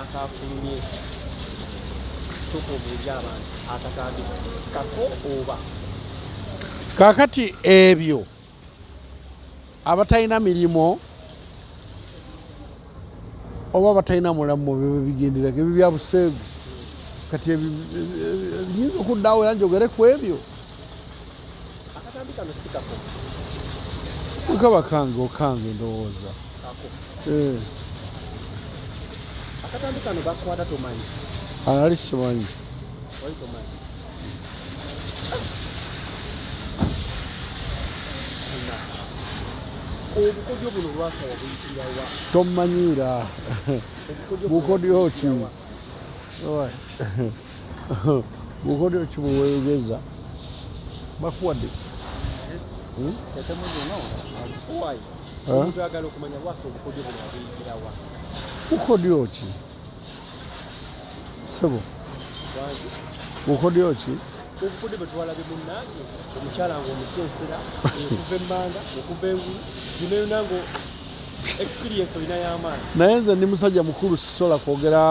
akafulumye tukubuuza abantu akatade kako oba kakati ebyo abatalina mirimo oba batalina mulamu byo bigenderako ebyo bya buseegu kati biyinza okuddaawo era njogere ku ebyo akatambi kano si kako kaba kange okange ndowooza akatambi kano bakwata tomanyi ali simanyi wali tomanyi obukodyo buno lwaka wabuyitirawa tomanyiira bukodyo ki bukodyo ki buweegeza bakuwadde omuntu ayagala okumanya lwaka obukodyo buno wabuyitirawa bukodyo ki sebo bukodyo ki obukodyo bwe twalabe munnange omukyala nga omusensera okuva emmanda okuva engulu gino yona ngo experience olina y'amaanyi naye nze ndi musajja mukulu sisobola kwogera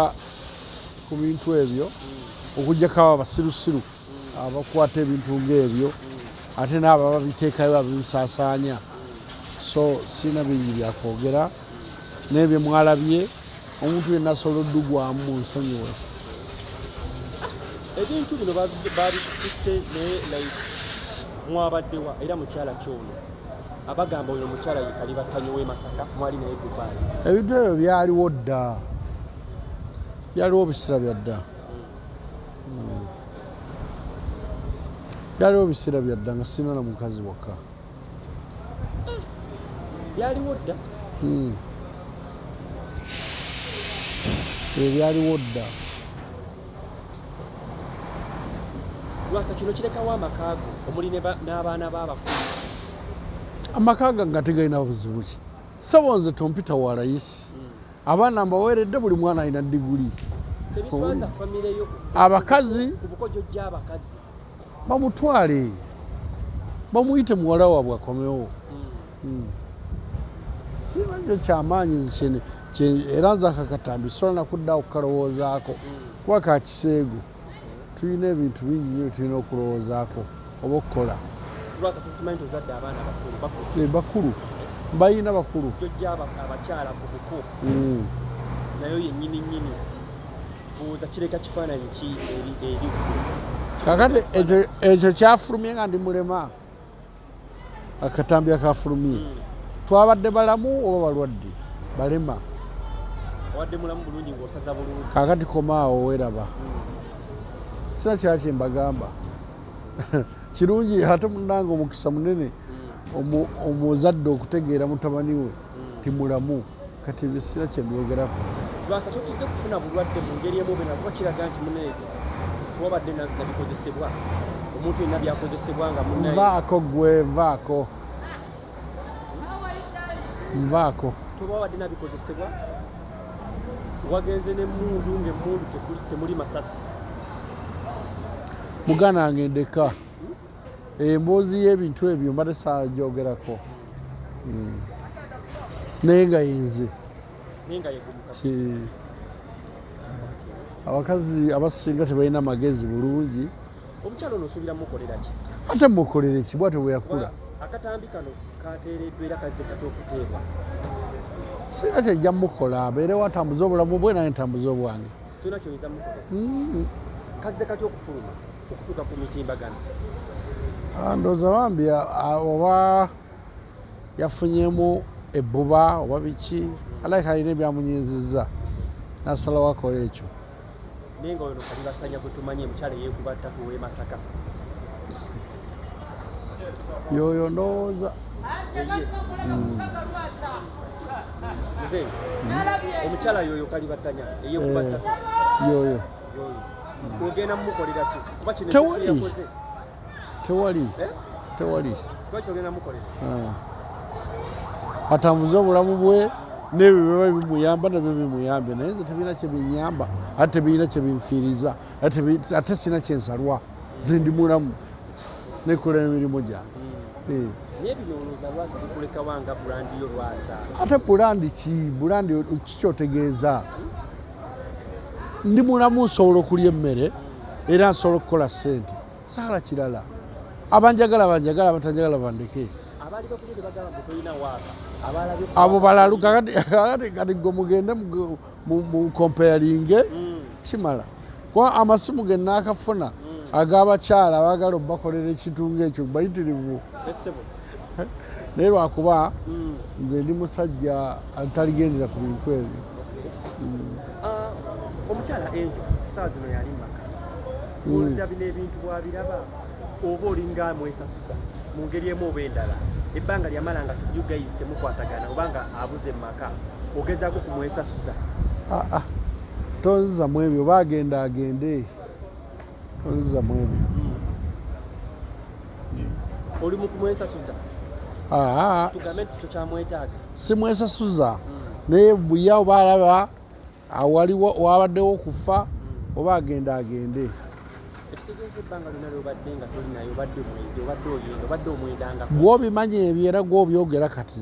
ku bintu ebyo okugjako abo abasirusiru abakwata ebintu ng'ebyo ate n'abo ababiteekayo babisaasaanya so sirina bingi byakwogera n'ebyo mwalabye omuntu yenna asobola oddugwamu mu nsonyiwe ebintu bino babikutte naye mwabaddewa era mukyala kyono abagamba oyo omukyala yekali battanyi w'e Masaka mwali naye Dubai ebintu ebyo byaliwo dda byaliwo biseera bya dda byaliwo biseera bya dda nga sirina na mukazi wokka byaliwo dda byaliwo dda Lwasa kino kirekawo amakaago omuli n'abaana b'abakulu amaka gange nga tegalina buzibu ki sebo nze tompita wa layisi abaana mbaweeredde buli mwana alina diguli tebiswaza famire yo abakazi ku bukodyo gy'abakazi bamutwale bamuyite muwala waabwe akomewo sirina nyo kyamaanyi era nze akakatambi sobola nakuddaawo kukalowoozaako kuba ka kiseegu tulina ebintu bingi nyo tulina okulowoozaako oba okukola Lwasa tukimanyi tozadde abaana bakulu bakulu bayina bakulu jojja abakyala ku buko nayo yennyini nnyini buuza kireka kifaananyi ki eri kakati ekyo kyafulumye nga ndi mulema akatambi akafulumye twabadde balamu oba balwadde balema wadde mulamu bulungi ng'osaza bulungi kakati komaawo weeraba sina kyala kye mbagamba kirungi ate munange omukisa munene omuzadde okutegeera mutabani we timulamu kati ebyo sina kye mbyogerako Lwasa totidde kufuna bulwadde mu ngeri emu bena kuba kiraga nti muneege kuwabadde nabikozesebwa omuntu yenna byakozesebwa nga munaye nvaako gwe nvaako toba wabadde nabikozesebwa wagenze n'emmundu ng'emmundu temuli masasi muganda wange ndeka emboozi y'ebintu ebyo mbadde saagyogerako naye nga yenze abakazi abasinga tebalina magezi bulungi omukyalo ono osuubira mukolera ki ate mukolere ki bwate bwe yakula akatambi kano kateereddwa era kazze kati okuteebwa sina kyejja mukola abeerewo atambuza obulamu bwe naye ntambuza obwange tulina kyoyinza mukola kazze kati okufuluma okutuuka ku mitimbagano ndowooza bambi oba yafunyemu ebbuba oba biki alaika alina ebyamunyinzizza nasalawo akola ekyo naye nga ono kali battanya gwe tumanyi emukyala eyeekuba ttatu w'e Masaka yoyo ndowooza omukyala yoyo kali battanya eyeekuba ttatu yoyo ogenda mumukolera ki kuba kino tewali kuba kyogenda mukolera atambuze obulamu bwe n'ebyo biba bimuyamba nabyo bimuyambye naye nze tebirina kye binyamba ate tebirina kye binfiiriza ate sina kyensalwa ze ndi mulamu nekola emirimu gyange naye bino olowooza Lwasa bikuleka wanga bulandi yo Lwasa ate bulandi ki bulandi kikyotegeeza ndi mulamu nsobola okulya emmere era nsobola okukola ssente saala kirala abanjagala banjagala abatanjagala bandeke abo balalu kati gwe mugende mu comparinge kimala kuba amasimu ge naakafuna ag'abakyala abaagala obbakolera ekintu ng'ekyo bayitirivu naye lwakuba nze ndi musajja ataligendera ku bintu ebyo. Omukyala Angel saa zino yali maka oluzira bino ebintu bwabiraba oba olinga mwesasuza mu ngeri emu oba endala ebbanga lyamala nga you guys temukwatagana obanga abuze maka ogezaako kumwesasuza tonziza mu ebyo bagenda agende tonziza mu ebyo oli mu kumwesasuza tugambe tukyo kyamwetaaga simwesasuza naye buyawo balaba awaliwo wabaddewo okufa oba agenda agende ekitegeeza ebbanga lyonna lyobadde nga tolinayo obadde mwezi obadde oyenda obadde omwendanga gwobimanyi ebyo era gwobyogera kati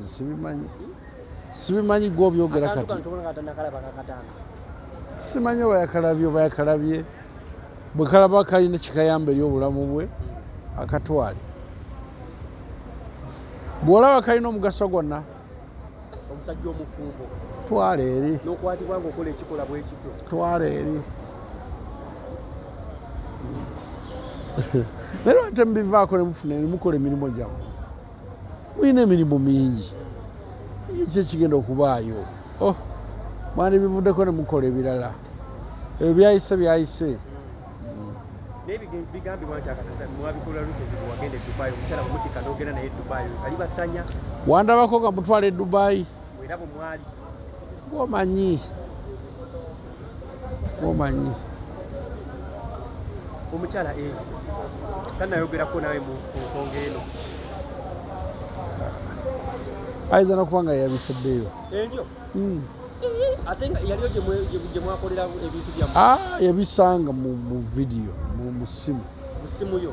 sibimanyi gwobyogera kati simanyi oba yakalabye bwe kalaba kalina kikayamba eri obulamu bwe akatwale bw'olaba kalina omugaso gwonna omusajja omufumbo twala eri n'okwatibwa ng'okola ekikola bwe kityo twala eri naye lwate mubivaako ne mufuna ne mukola emirimu gyammwe mulina emirimu mingi ki ekigenda okubaayo mwandi bivuddeko ne mukola ebirala ebyo byayise naye bigambibwa nti mwabikola lusenzi wagenda e Dubai omukyala bwemutika n'ogenda naye Dubai kali basanya wandabako nga mutwala e Dubai era bwe mwali gwomanyi omukyala tanayogerako nawe mu nsonga eno ayinza nokuba nga yabifeddeyo Angel ate nga yaliyo gye mwakolera ebintu byammwe yabisanga mu vidiyo mu simu yo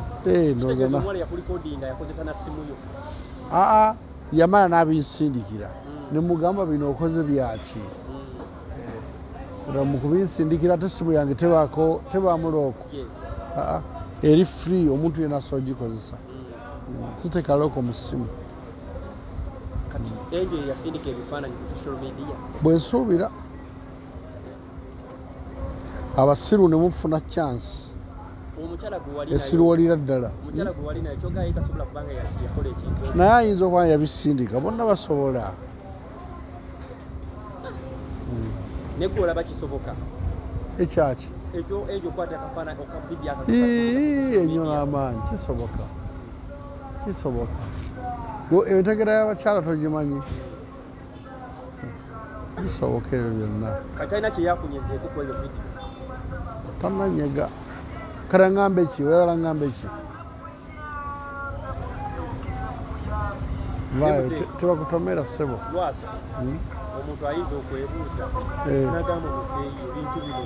omuwala yakulikodinga yakozesa na simu yo yamala n'abinsindikira ne mugamba bino okoze byaki mu kubinsindikira ate simu yange tebaamu looko eri free omuntu yenna asobola ogikozesa siteka looko mu simu Angel yasindika ebifaananyi ku social media bwensuubira abasiru ne mufuna chance esiruwalira ddala naye ayinza okuba yabisindika bonna basobola negolaba kisoboka ekyaki ekyo okwata akafaananyi okabibi enyo n'amaanyi kisoboka entegera y'abakyala togimanyi bisoboka ebyo byonna kati alina kyeyakunyezeeko ku eyo vidiyo tananyega kale ŋŋamba eki oyagala ŋŋamba eki vayo tebakutomera ssebo Lwasa omuntu ayinza okwebuuza nagamba muzeeyi ebintu bino